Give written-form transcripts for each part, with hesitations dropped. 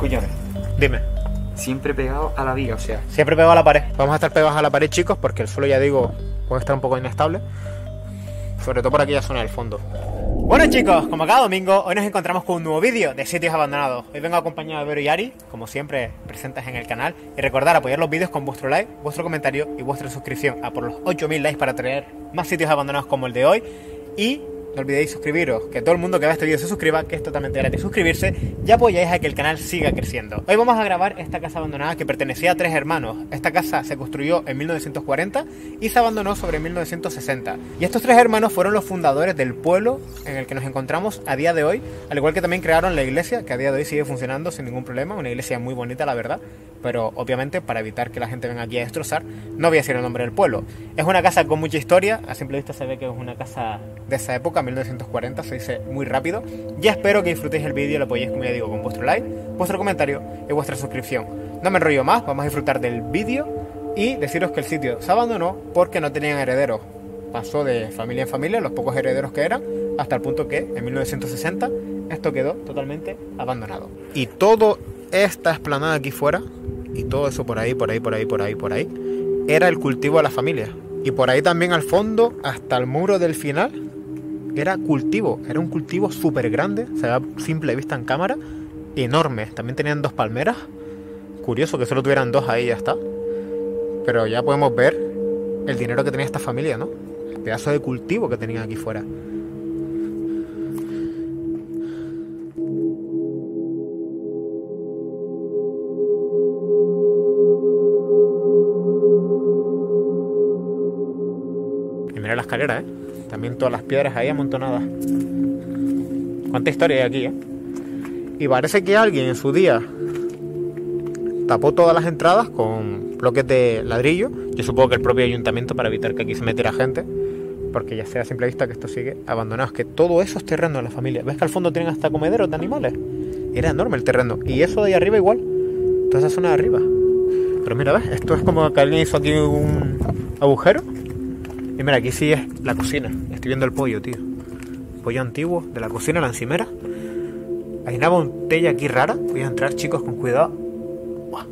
Escúchame. Dime. Siempre pegado a la viga, o sea. Siempre pegado a la pared. Vamos a estar pegados a la pared, chicos, porque el suelo, ya digo, puede estar un poco inestable. Sobre todo por aquella zona del fondo. Bueno, chicos, como cada domingo, hoy nos encontramos con un nuevo vídeo de sitios abandonados. Hoy vengo acompañado de Vero y Ari, como siempre, presentes en el canal. Y recordar apoyar los vídeos con vuestro like, vuestro comentario y vuestra suscripción a por los 8000 likes para traer más sitios abandonados como el de hoy. Y no olvidéis suscribiros, que todo el mundo que vea este vídeo se suscriba, que es totalmente gratis suscribirse, y apoyáis a que el canal siga creciendo. Hoy vamos a grabar esta casa abandonada que pertenecía a 3 hermanos. Esta casa se construyó en 1940 y se abandonó sobre 1960. Y estos 3 hermanos fueron los fundadores del pueblo en el que nos encontramos a día de hoy, al igual que también crearon la iglesia, que a día de hoy sigue funcionando sin ningún problema, una iglesia muy bonita, la verdad. Pero obviamente, para evitar que la gente venga aquí a destrozar, no voy a decir el nombre del pueblo. Es una casa con mucha historia, a simple vista se ve que es una casa de esa época, 1940, se dice muy rápido. Y espero que disfrutéis el vídeo y lo apoyéis, como ya digo, con vuestro like, vuestro comentario y vuestra suscripción. No me enrollo más, vamos a disfrutar del vídeo y deciros que el sitio se abandonó porque no tenían herederos. Pasó de familia en familia, los pocos herederos que eran, hasta el punto que en 1960 esto quedó totalmente abandonado. Y toda esta explanada aquí fuera, y todo eso por ahí, era el cultivo de la familia. Y por ahí también al fondo, hasta el muro del final, era cultivo. Era un cultivo súper grande, se ve a simple vista en cámara, enorme. También tenían 2 palmeras. Curioso que solo tuvieran 2 ahí, ya está. Pero ya podemos ver el dinero que tenía esta familia, ¿no? El pedazo de cultivo que tenían aquí fuera. Mira la escalera, ¿eh? También todas las piedras ahí amontonadas. Cuánta historia hay aquí, ¿eh? Y parece que alguien en su día tapó todas las entradas con bloques de ladrillo. Yo supongo que el propio ayuntamiento, para evitar que aquí se metiera gente, porque ya sea a simple vista que esto sigue abandonado. Es que todo eso es terreno de la familia. ¿Ves que al fondo tienen hasta comederos de animales? Era enorme el terreno. Y eso de ahí arriba igual. Toda esa zona de arriba. Pero mira, ¿ves? Esto es como que alguien hizo aquí un agujero. Y mira, aquí sí es la cocina. Estoy viendo el pollo, tío. Pollo antiguo de la cocina, la encimera. Hay una botella aquí rara. Voy a entrar, chicos, con cuidado.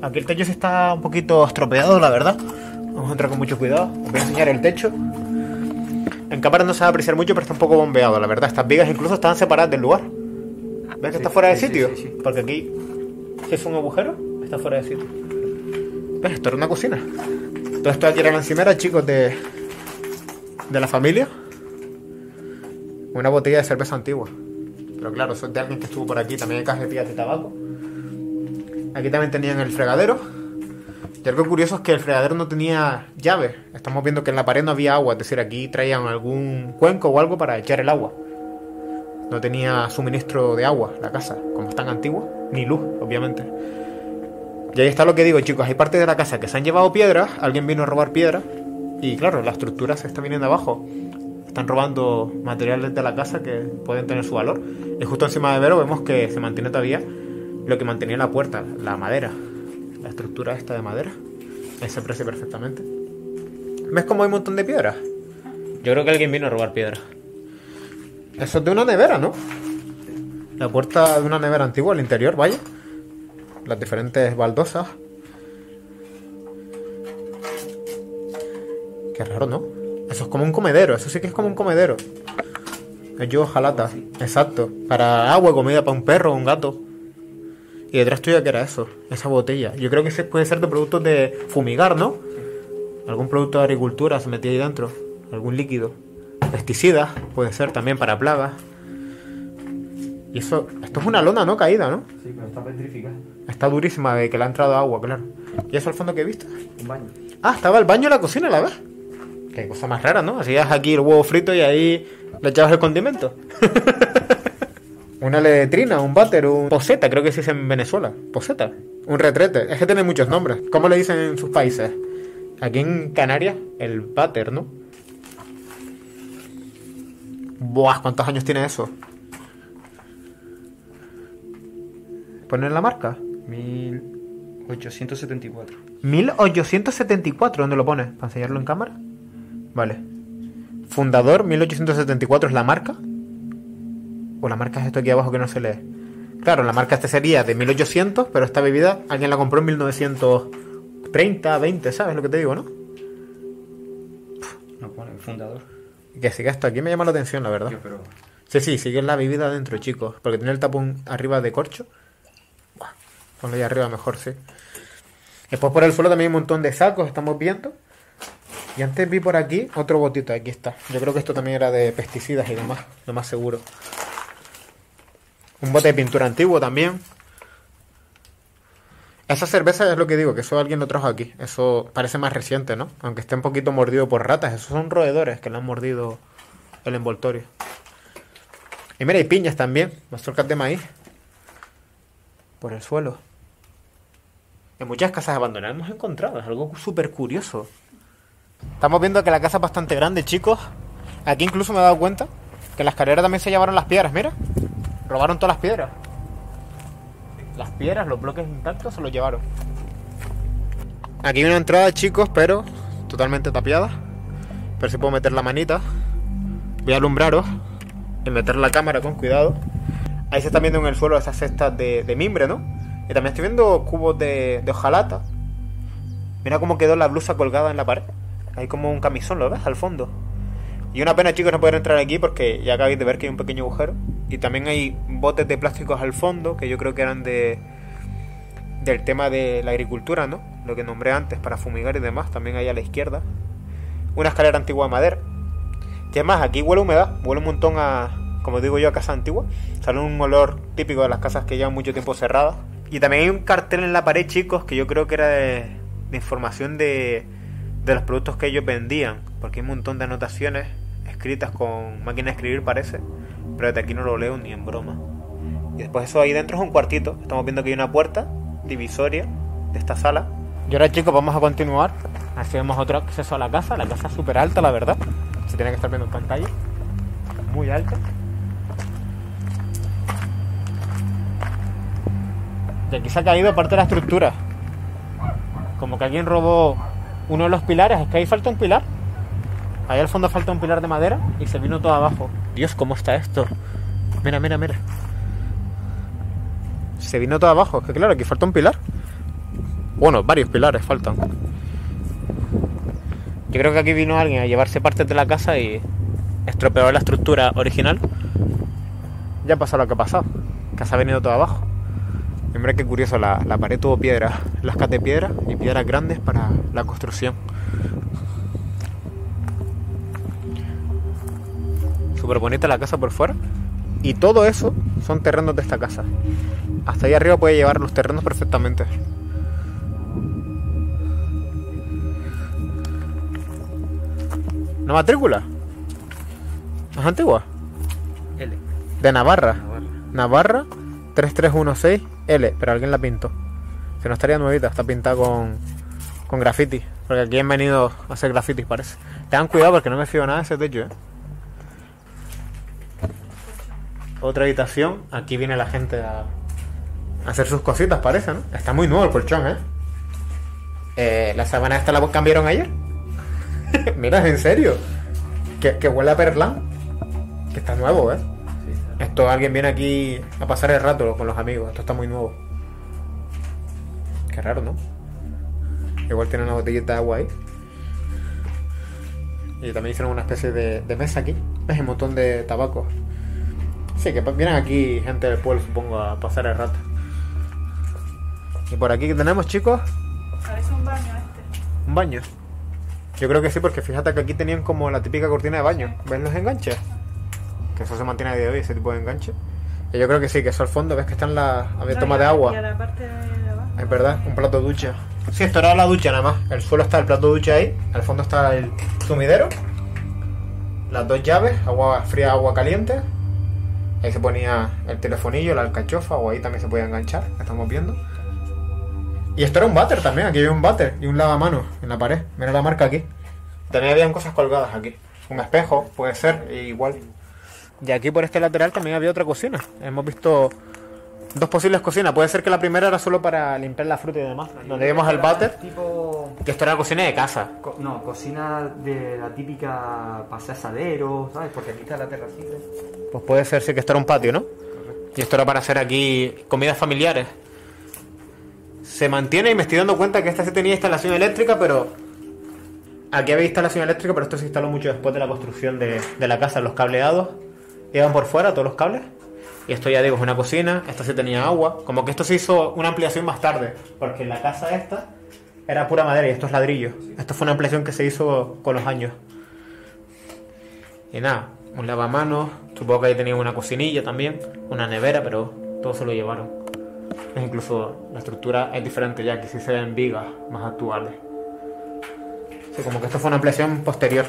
Aquí el techo sí está un poquito estropeado, la verdad. Vamos a entrar con mucho cuidado. Os voy a enseñar el techo. En cámara no se va a apreciar mucho, pero está un poco bombeado, la verdad. Estas vigas incluso estaban separadas del lugar. ¿Ves que está fuera de sitio? Sí. Porque aquí, si es un agujero, está fuera de sitio. ¿Ves? Esto era una cocina. Todo esto aquí era la encimera, chicos, de la familia. Una botella de cerveza antigua. Pero claro, eso es de alguien que estuvo por aquí. También hay cajetillas de tabaco. Aquí también tenían el fregadero. Y algo curioso es que el fregadero no tenía llave. Estamos viendo que en la pared no había agua. Es decir, aquí traían algún cuenco o algo para echar el agua. No tenía suministro de agua la casa, como es tan antigua. Ni luz, obviamente. Y ahí está lo que digo, chicos. Hay partes de la casa que se han llevado piedras. Alguien vino a robar piedras. Y claro, la estructura se está viniendo abajo. Están robando materiales de la casa que pueden tener su valor. Y justo encima de Vero vemos que se mantiene todavía lo que mantenía la puerta, la madera. La estructura esta de madera. Ahí se aprecia perfectamente. ¿Ves cómo hay un montón de piedras? Yo creo que alguien vino a robar piedras. Eso es de una nevera, ¿no? La puerta de una nevera antigua al interior, vaya. Las diferentes baldosas. Qué raro, ¿no? Eso es como un comedero, eso sí que es como un comedero. El yugo jalata, exacto. Para agua, comida para un perro o un gato. Y detrás tuya, ¿qué era eso? Esa botella. Yo creo que ese puede ser de productos de fumigar, ¿no? Algún producto de agricultura se metía ahí dentro. Algún líquido. Pesticidas, puede ser también para plagas. Y eso, esto es una lona, ¿no? Caída, ¿no? Sí, pero está petrificada. Está durísima de que le ha entrado agua, claro. ¿Y eso al fondo qué viste? Un baño. Ah, estaba el baño en la cocina, ¿la ves? Qué cosa más rara, ¿no? Hacías aquí el huevo frito y ahí le echabas el condimento. Una letrina, un váter, un poseta, creo que se dice en Venezuela. Poseta. Un retrete. Es que tiene muchos nombres. ¿Cómo le dicen en sus países? Aquí en Canarias, el váter, ¿no? Buah, ¿cuántos años tiene eso? ¿Poner la marca? 1874. 1874, ¿dónde lo pones? ¿Para enseñarlo en cámara? Vale. Fundador, 1874 es la marca. O la marca es esto aquí abajo que no se lee. Claro, la marca este sería de 1800, pero esta bebida alguien la compró en 1930, 20, ¿sabes lo que te digo, no? No pone fundador. Que siga esto, aquí me llama la atención, la verdad. Pero... Sí, sigue la bebida adentro, chicos, porque tiene el tapón arriba de corcho. Buah, ponlo ahí arriba mejor, sí. Después por el suelo también hay un montón de sacos, estamos viendo. Y antes vi por aquí otro botito, aquí está. Yo creo que esto también era de pesticidas y demás, lo más seguro. Un bote de pintura antiguo también. Esa cerveza es lo que digo, que eso alguien lo trajo aquí. Eso parece más reciente, ¿no? Aunque esté un poquito mordido por ratas. Esos son roedores que le han mordido el envoltorio. Y mira, hay piñas también. Mazorcas de maíz. Por el suelo. En muchas casas abandonadas hemos encontrado. Es algo súper curioso. Estamos viendo que la casa es bastante grande, chicos. Aquí incluso me he dado cuenta que las escaleras también se llevaron las piedras, mira. Robaron todas las piedras. Las piedras, los bloques intactos se los llevaron. Aquí hay una entrada, chicos, pero totalmente tapiada. Pero si puedo meter la manita. Voy a alumbraros y meter la cámara con cuidado. Ahí se están viendo en el suelo esas cestas de mimbre, ¿no? Y también estoy viendo cubos de hojalata. Mira cómo quedó la blusa colgada en la pared. Hay como un camisón, ¿lo ves? Al fondo. Y una pena, chicos, no poder entrar aquí porque ya acabáis de ver que hay un pequeño agujero. Y también hay botes de plásticos al fondo, que yo creo que eran del tema de la agricultura, ¿no? Lo que nombré antes, para fumigar y demás. También hay a la izquierda. Una escalera antigua de madera. ¿Qué más? Aquí huele humedad. Huele un montón a, como digo yo, a casa antigua. Sale un olor típico de las casas que llevan mucho tiempo cerradas. Y también hay un cartel en la pared, chicos, que yo creo que era de información de los productos que ellos vendían. Porque hay un montón de anotaciones escritas con máquina de escribir, parece. Pero desde aquí no lo leo ni en broma. Y después eso ahí dentro es un cuartito. Estamos viendo que hay una puerta divisoria de esta sala. Y ahora, chicos, vamos a continuar. Así vemos otro acceso a la casa. La casa es súper alta, la verdad. Se tiene que estar viendo en pantalla. Muy alta. Y aquí se ha caído parte de la estructura. Como que alguien robó uno de los pilares. Es que ahí falta un pilar. Ahí al fondo falta un pilar de madera y se vino todo abajo. Dios, ¿cómo está esto? Mira, mira, mira. Se vino todo abajo. Es que claro, aquí falta un pilar. Bueno, varios pilares faltan. Yo creo que aquí vino alguien a llevarse partes de la casa y estropeó la estructura original. Ya ha pasado lo que ha pasado. Que se ha venido todo abajo. Y mira qué curioso, la pared tuvo piedras, lascas de piedra y piedras grandes para la construcción. Súper bonita la casa por fuera. Y todo eso son terrenos de esta casa. Hasta ahí arriba puede llevar los terrenos perfectamente. ¿Una matrícula? ¿Es antigua? L. De Navarra. Navarra 3316L. Pero alguien la pintó. Si no estaría nuevita, está pintada con graffiti. Porque aquí han venido a hacer grafitis, parece. Tengan cuidado porque no me fío nada de ese techo, Otra habitación. Aquí viene la gente a hacer sus cositas, parece, ¿no? Está muy nuevo el colchón, la sábana esta la cambiaron ayer. Mira, en serio. Que huele a perlán. Que está nuevo, Sí, esto alguien viene aquí a pasar el rato con los amigos. Esto está muy nuevo. Qué raro, ¿no? Igual tiene una botellita de agua ahí. Y también hicieron una especie de mesa aquí. ¿Ves? Un montón de tabaco. Sí, que vienen aquí gente del pueblo, supongo, a pasar el rato. Y por aquí, ¿qué tenemos, chicos? Parece un baño ¿Un baño? Yo creo que sí, porque fíjate que aquí tenían como la típica cortina de baño. ¿Ves los enganches? Que eso se mantiene a día de hoy, ese tipo de enganche. Y yo creo que sí, que eso al fondo, ¿ves que están las tomas de agua? Y a la parte de abajo. Es verdad, un plato de ducha. Sí, esto era la ducha nada más. El suelo está el plato de ducha ahí. Al fondo está el sumidero. Las dos llaves, agua fría, agua caliente. Ahí se ponía el telefonillo, la alcachofa, o ahí también se podía enganchar, estamos viendo. Y esto era un váter también, aquí había un váter y un lavamanos en la pared. Mira la marca aquí. También habían cosas colgadas aquí. Un espejo, puede ser, igual. Y aquí por este lateral también había otra cocina. Hemos visto dos posibles cocinas. Puede ser que la primera era solo para limpiar la fruta y demás. Donde vemos el váter. Tipo... Que esto era cocina de casa. No, cocina de la típica pase asadero, ¿sabes? Porque aquí está la terracita. Pues puede ser sí que esto era un patio, ¿no? Y esto era para hacer aquí comidas familiares. Se mantiene y me estoy dando cuenta que esta sí tenía instalación eléctrica, pero... Aquí había instalación eléctrica, pero esto se instaló mucho después de la construcción de la casa. Los cableados iban por fuera, todos los cables. Y esto ya digo, es una cocina. Esta sí tenía agua. Como que esto se hizo una ampliación más tarde, porque la casa esta era pura madera y esto es ladrillo. Esto fue una ampliación que se hizo con los años. Y nada, un lavamanos. Supongo que ahí tenía una cocinilla también, una nevera, pero todo se lo llevaron. Incluso la estructura es diferente ya, que sí se ven vigas más actuales. Sí, como que esto fue una ampliación posterior.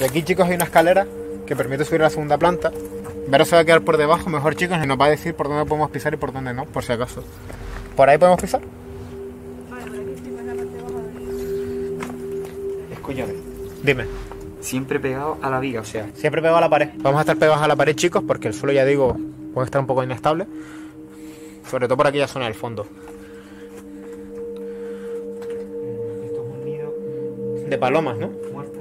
Y aquí, chicos, hay una escalera que permite subir a la segunda planta. Vero se va a quedar por debajo, mejor, chicos, y nos va a decir por dónde podemos pisar y por dónde no, por si acaso. ¿Por ahí podemos pisar? Vale, por aquí encima es la parte baja de... Escúchame. Dime. Siempre pegado a la viga, o sea. Siempre pegado a la pared. Vamos a estar pegados a la pared, chicos, porque el suelo, ya digo, puede estar un poco inestable. Sobre todo por aquella zona del fondo. Esto es un nido De palomas, ¿no? muerto.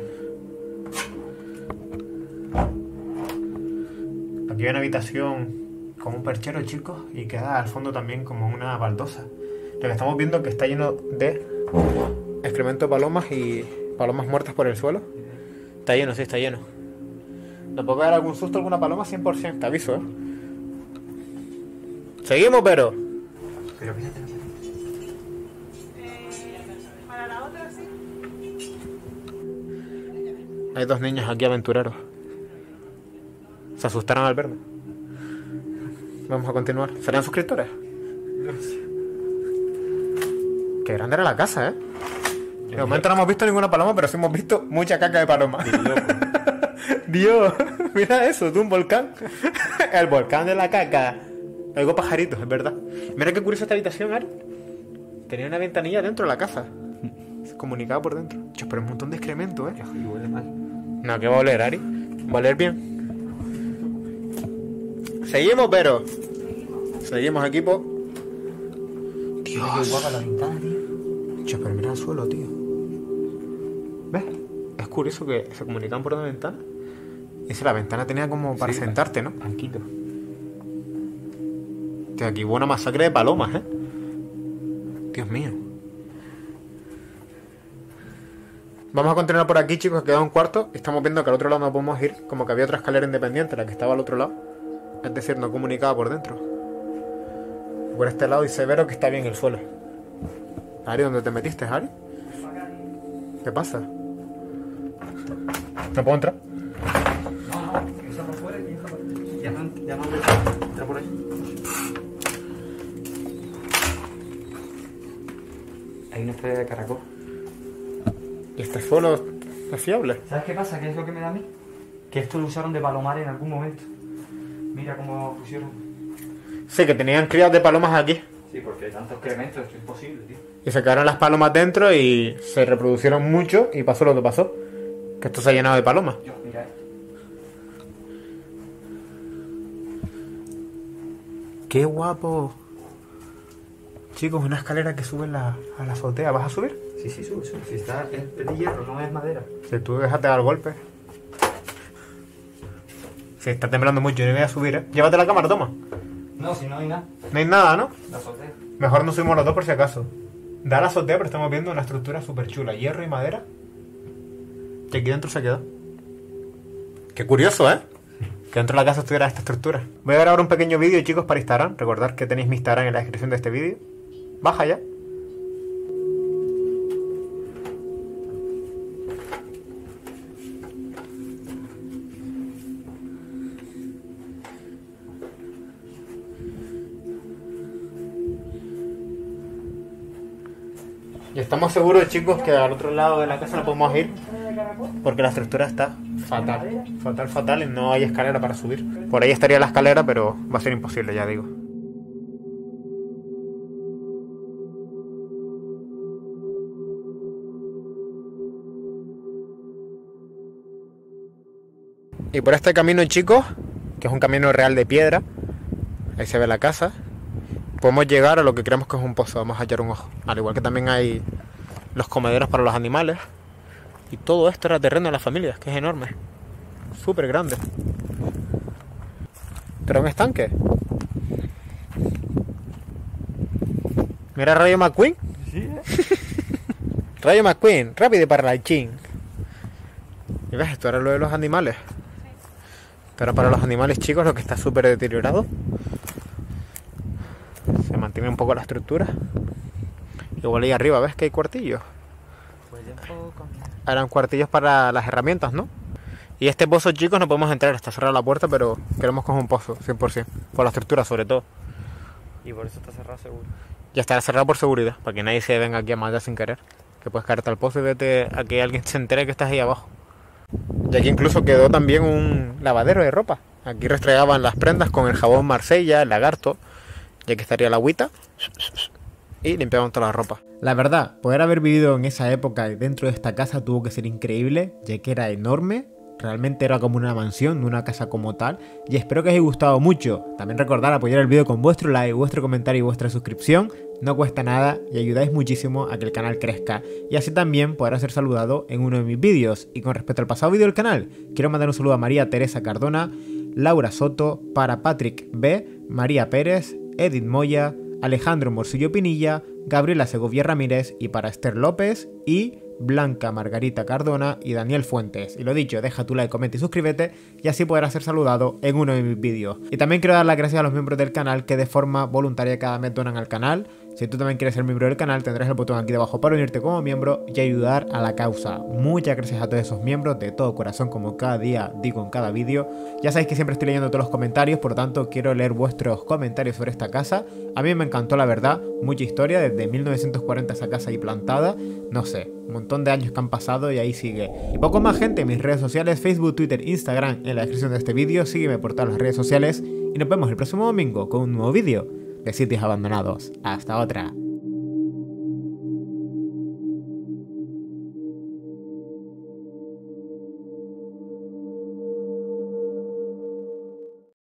Aquí hay una habitación con un perchero, chicos, y queda al fondo también como una baldosa. Lo que estamos viendo es que está lleno de excremento de palomas y palomas muertas por el suelo. Está lleno, sí, está lleno. ¿Nos puede dar algún susto alguna paloma? 100%, te aviso, ¿eh? Seguimos, pero... Pero fíjate. Para la otra, sí. Hay dos niños aquí aventureros. Se asustaron al verme. Vamos a continuar. ¿Serán suscriptores? Qué grande era la casa, ¿eh? De momento no hemos visto ninguna paloma, pero sí hemos visto mucha caca de paloma. Dios, mira eso, tú, un volcán. El volcán de la caca. Oigo pajaritos, es verdad. Mira qué curiosa esta habitación, Ari. Tenía una ventanilla dentro de la casa. Se comunicaba por dentro. Chos, pero un montón de excremento, ¿eh? Y huele mal. No, que va a oler, Ari. Va a oler bien. Seguimos, pero... Seguimos, equipo. Qué guapa la ventana, tío. Chos, pero mira el suelo, tío. ¿Ves? Es curioso que se comunicaban por una ventana. Y si la ventana tenía como para sentarte, ¿no? Tranquilo. Tío, aquí hubo una masacre de palomas, ¿eh? Dios mío. Vamos a continuar por aquí, chicos, queda un cuarto. Estamos viendo que al otro lado no podemos ir. Como que había otra escalera independiente, la que estaba al otro lado. Es decir, no comunicaba por dentro. Por este lado dice Vero que está bien el suelo. Ari, ¿dónde te metiste, Ari? ¿Qué pasa? ¿No puedo entrar? No, que está por fuera y deja por... Ya no entra por ahí. Hay una estrella de caracol. ¿Y este suelo es fiable? ¿Sabes qué pasa? ¿Qué es lo que me da a mí? Que esto lo usaron de palomar en algún momento. Mira cómo pusieron. Sí, que tenían crías de palomas aquí. Sí, porque tantos excrementos, esto es imposible, tío. Y se quedaron las palomas dentro y se reproducieron mucho y pasó lo que pasó. Que esto se ha llenado de palomas. Dios, mira esto. ¡Qué guapo! Chicos, una escalera que sube a la azotea. ¿Vas a subir? Sí, sube. Si está, es de hierro, no es madera. Si tú déjate dar golpe. Si está temblando mucho, yo no voy a subir, ¿eh? Llévate la cámara, toma. No, si no hay nada. No hay nada, ¿no? La azotea. Mejor no subimos los dos por si acaso. Da la azotea, pero estamos viendo una estructura súper chula. Hierro y madera. Que aquí dentro se quedó. Qué curioso, ¿eh? Que dentro de la casa estuviera esta estructura. Voy a grabar un pequeño vídeo, chicos, para Instagram. Recordad que tenéis mi Instagram en la descripción de este vídeo. Baja ya. Y estamos seguros, chicos, que al otro lado de la casa no podemos ir porque la estructura está fatal, fatal y no hay escalera para subir. Por ahí estaría la escalera, pero va a ser imposible, ya digo. Y por este camino, chicos, que es un camino real de piedra, ahí se ve la casa, podemos llegar a lo que creemos que es un pozo. Vamos a echar un ojo. Al igual que también hay los comederos para los animales. Y todo esto era terreno de las familias, que es enorme. Súper grande. ¿Pero un estanque? Mira Rayo McQueen. Sí, ¿eh? Rayo McQueen, rápido para la chin. ¿Y ves? Esto era lo de los animales. Esto era para los animales chicos, lo que está súper deteriorado. Se mantiene un poco la estructura. Igual ahí arriba, ¿ves que hay cuartillos? Pues ya un poco. Eran cuartillos para las herramientas, ¿no? Y este pozo, chicos, no podemos entrar, está cerrada la puerta, pero queremos coger un pozo, 100%. Por la estructura, sobre todo. Y por eso está cerrado seguro. Ya estará cerrado por seguridad, para que nadie se venga aquí a matar sin querer. Que puedes caerte al pozo y vete a que alguien se entere que estás ahí abajo. Y aquí incluso quedó también un lavadero de ropa. Aquí restregaban las prendas con el jabón Marsella, el lagarto. Y aquí estaría la agüita. Y limpiaban toda la ropa. La verdad, poder haber vivido en esa época y dentro de esta casa tuvo que ser increíble, ya que era enorme. Realmente era como una mansión, no una casa como tal. Y espero que os haya gustado mucho. También recordad apoyar el vídeo con vuestro like, vuestro comentario y vuestra suscripción. No cuesta nada y ayudáis muchísimo a que el canal crezca. Y así también podrá ser saludado en uno de mis vídeos. Y con respecto al pasado vídeo del canal, quiero mandar un saludo a María Teresa Cardona, Laura Soto, para Patrick B, María Pérez, Edith Moya, Alejandro Morcillo Pinilla, Gabriela Segovia Ramírez y para Esther López y Blanca Margarita Cardona y Daniel Fuentes. Y lo dicho, deja tu like, comenta y suscríbete y así podrás ser saludado en uno de mis vídeos. Y también quiero dar las gracias a los miembros del canal que de forma voluntaria cada mes donan al canal. Si tú también quieres ser miembro del canal, tendrás el botón aquí debajo para unirte como miembro y ayudar a la causa. Muchas gracias a todos esos miembros, de todo corazón, como cada día digo en cada vídeo. Ya sabéis que siempre estoy leyendo todos los comentarios, por lo tanto quiero leer vuestros comentarios sobre esta casa. A mí me encantó, la verdad, mucha historia, desde 1940 esa casa ahí plantada, no sé, un montón de años que han pasado y ahí sigue. Y poco más, gente, en mis redes sociales, Facebook, Twitter, Instagram, en la descripción de este vídeo, sígueme por todas las redes sociales y nos vemos el próximo domingo con un nuevo vídeo de sitios abandonados. Hasta otra.